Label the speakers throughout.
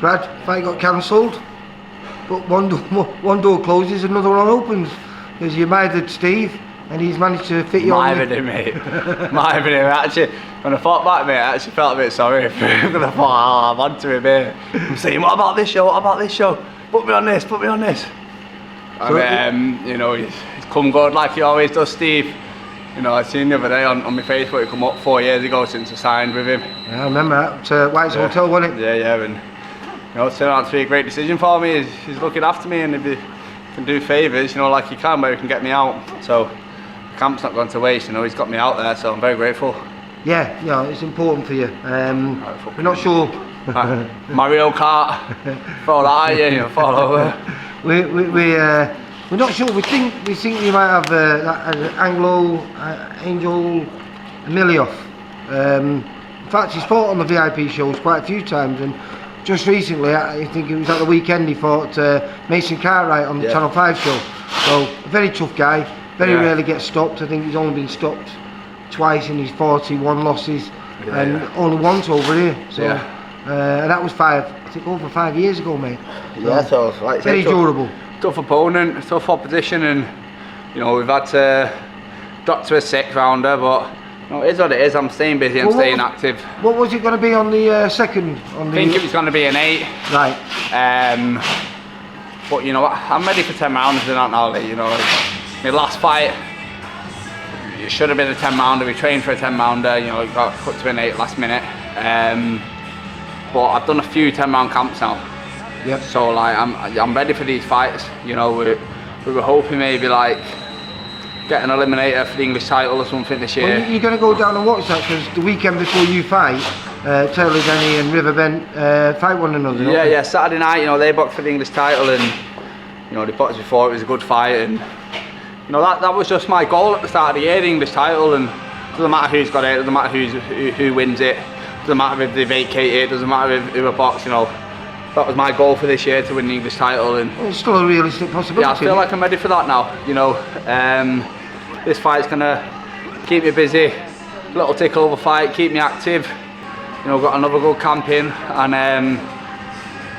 Speaker 1: Brad, fight got cancelled, but one door closes, another one opens. Because you mithered Steve, and he's managed to fit you on.
Speaker 2: Mithered him, mate. Mithered him. Actually, when I fought back, mate, I actually felt a bit sorry for him. Because I thought, I'm onto him here. I'm saying, what about this show? What about this show? Put me on this, put me on this. And you know, he's come good like he always does, Steve. You know, I seen the other day on my Facebook, it come up 4 years ago since I signed with him.
Speaker 1: Yeah, I remember that. White's Hotel, wasn't it?
Speaker 2: Yeah, and you know, it's turned out to be a great decision for me. He's looking after me, and if he can do favours, you know, like he can, where he can get me out. So the camp's not gone to waste, you know, he's got me out there, so I'm very grateful.
Speaker 1: Yeah, yeah, it's important for you. We're not sure.
Speaker 2: Mario Kart, throw that at you know, fall over.
Speaker 1: We're not sure. We think we might have Angel Emilioff. In fact, he's fought on the VIP shows quite a few times, and just recently, I think it was at the weekend, he fought Mason Cartwright on the Channel 5 show. So a very tough guy. Very rarely gets stopped. I think he's only been stopped twice in his 41 losses, and only once over here. So and that was over 5 years ago, mate.
Speaker 2: So like
Speaker 1: very durable.
Speaker 2: Tough opponent, tough opposition, and you know, we've had to drop to a 6th rounder, but you know, it is what it is. I'm staying busy, I'm staying active.
Speaker 1: What was it going to be on the second?
Speaker 2: I think it was going to be an 8.
Speaker 1: Right.
Speaker 2: But you know, I'm ready for 10 rounds in that now. You know, my last fight, it should have been a 10 rounder. We trained for a 10 rounder. You know, it got cut to an 8 last minute. But I've done a few 10 round camps now.
Speaker 1: Yep.
Speaker 2: So like, I'm ready for these fights. You know, we were hoping maybe like get an eliminator for the English title or something this year.
Speaker 1: Well, you're going to go down and watch that, because the weekend before you fight, Taylor Denny and Riverbend fight one another.
Speaker 2: Yeah, Saturday night, you know, they boxed for the English title, and you know, they boxed before. It was a good fight, and you know, that was just my goal at the start of the year, the English title. And it doesn't matter who's got it, doesn't matter who wins it, doesn't matter if they vacate it, doesn't matter who a box. You know, that was my goal for this year, to win the English title. And
Speaker 1: it's still a realistic possibility.
Speaker 2: Yeah, I feel like I'm ready for that now. You know, this fight's gonna keep me busy, little tick over fight, keep me active. You know, got another good camp in, and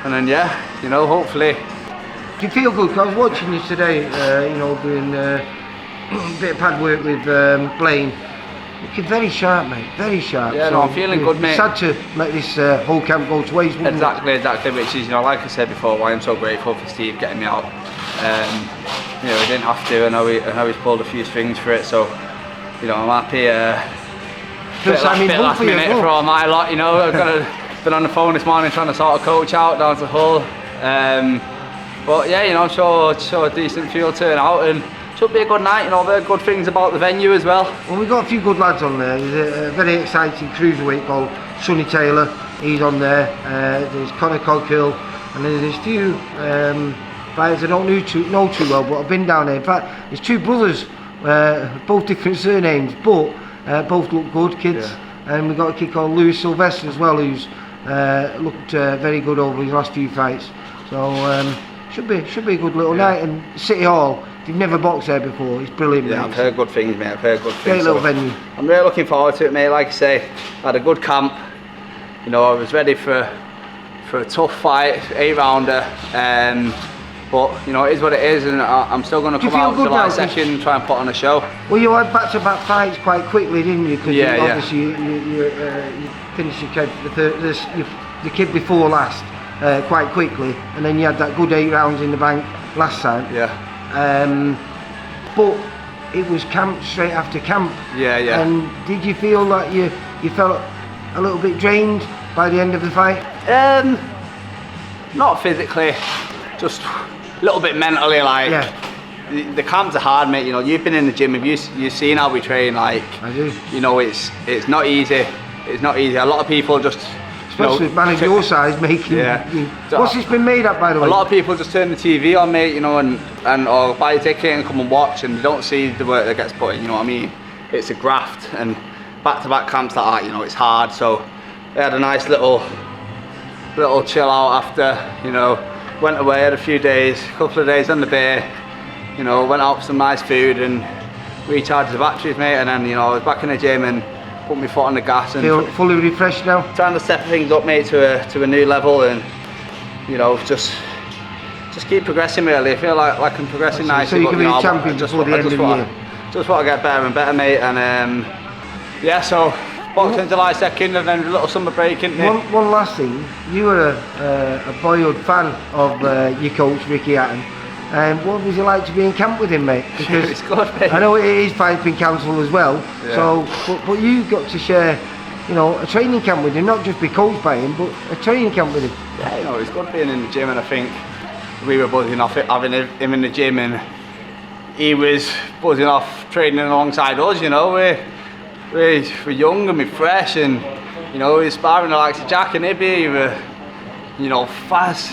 Speaker 2: then yeah, you know, hopefully.
Speaker 1: Do you feel good? 'Cause I was watching you today, you know, doing a bit of pad work with Blaine. Looking very sharp, mate, very sharp.
Speaker 2: Yeah, so no, I'm feeling good, mate.
Speaker 1: Sad to let this whole camp go to waste, wouldn't
Speaker 2: Exactly, which is, you know, like I said before, why I'm so grateful for Steve getting me out. You know, he didn't have to. I know he's pulled a few strings for it, so you know, I'm happy. Bit last minute for all my lot, you know. I've been on the phone this morning trying to sort a coach out down to Hull. But yeah, you know, I'm sure a decent field turnout, and should be a good night. You know, very good things about the venue as well.
Speaker 1: Well, we've got a few good lads on there. There's a very exciting cruiserweight called Sonny Taylor. He's on there. There's Conor Coghill, and there's a few fighters I don't know too well, but I've been down there. In fact, there's 2 brothers, both different surnames, but both look good kids. Yeah. And we've got a kid called Louis Sylvester as well, who's looked very good over his last few fights. So should be a good little night. And City Hall, if you've never boxed there before, it's brilliant.
Speaker 2: Yeah,
Speaker 1: mate.
Speaker 2: I've heard good things, mate. I've heard good things.
Speaker 1: Great little venue.
Speaker 2: I'm really looking forward to it, mate. Like I say, I had a good camp. You know, I was ready for a tough fight, 8 rounder. But you know, it is what it is, and I'm still going to come out to the last session and try and put on a show.
Speaker 1: Well, you had back-to-back fights quite quickly, didn't you? Because obviously you finished your kid, the kid before last quite quickly, and then you had that good 8 rounds in the bank last time.
Speaker 2: Yeah.
Speaker 1: But it was camp straight after camp.
Speaker 2: Yeah.
Speaker 1: And did you feel like you felt a little bit drained by the end of the fight?
Speaker 2: Not physically, just a little bit mentally. Like, the camps are hard, mate. You know, you've been in the gym. Have you've seen how we train? Like,
Speaker 1: I do.
Speaker 2: You know, it's not easy. It's not easy. A lot of people just,
Speaker 1: especially a man of your size, making. What's this been made up, by the way?
Speaker 2: A lot of people just turn the TV on, mate. You know, and or buy a ticket and come and watch, and they don't see the work that gets put in. You know what I mean? It's a graft, and back-to-back camps like that, you know, it's hard. So I had a nice little chill out after. You know, went away, had a few days, a couple of days on the bay. You know, went out for some nice food and recharged the batteries, mate. And then, you know, I was back in the gym, and put my foot on the gas and
Speaker 1: Feel fully refreshed now?
Speaker 2: trying to step things up, mate, to a new level, and you know, just keep progressing really. I feel like I'm progressing nicely.
Speaker 1: So you can be
Speaker 2: know,
Speaker 1: a champion before the end of the year?
Speaker 2: Just want to get better and better, mate, and yeah, so boxing July 2nd and then a little summer break, isn't it?
Speaker 1: One last thing, you were a boyhood fan of your coach Ricky Hatton. What was it like to be in camp with him, mate? Because
Speaker 2: it's good, mate.
Speaker 1: I know his fight's been cancelled as well,
Speaker 2: yeah.
Speaker 1: So but you got to share, you know, a training camp with him, not just be coached by him, but a training camp with him.
Speaker 2: Yeah, you know, it's good being in the gym, and I think we were buzzing off it, having him in the gym, and he was buzzing off training alongside us. You know, we're young and we're fresh, and you know, we're sparring the likes of Jack and Ibby. We were, you know, fast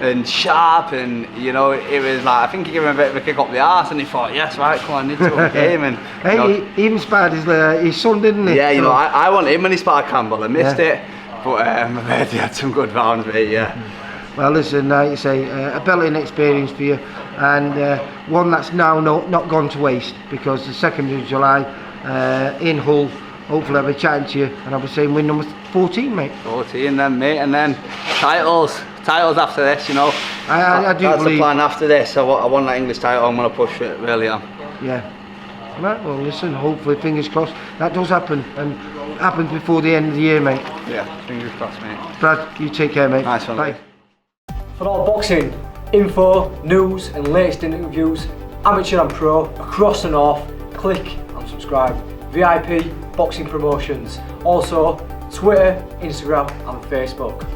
Speaker 2: and sharp, and you know, it was like, I think he gave him a bit of a kick up the arse, and he thought, yes, right, come on, I need to win the game. And
Speaker 1: hey,
Speaker 2: know,
Speaker 1: he even sparred his son, didn't he?
Speaker 2: Yeah, you know, I wanted him when he sparred Campbell. I missed it, but I heard he had some good rounds, mate. Yeah.
Speaker 1: Well, listen, like you say, a belting experience for you, and one that's now not gone to waste, because the 2nd of July in Hull, hopefully I'll be chatting to you, and I'll be saying win number 14, mate.
Speaker 2: 14 then, mate, and then titles after this, you know.
Speaker 1: I do
Speaker 2: that's
Speaker 1: believe.
Speaker 2: The plan after this. I want that English title. I'm going to push it, really am.
Speaker 1: Yeah. Right, well, listen, hopefully, fingers crossed, that does happen, and happens before the end of the year, mate.
Speaker 2: Yeah, fingers crossed, mate.
Speaker 1: Brad, you take care, mate.
Speaker 2: Nice one,
Speaker 1: Bye.
Speaker 2: mate.
Speaker 3: For all boxing info, news and latest interviews, amateur and pro, across the north, click and subscribe. VIP Boxing Promotions. Also Twitter, Instagram and Facebook.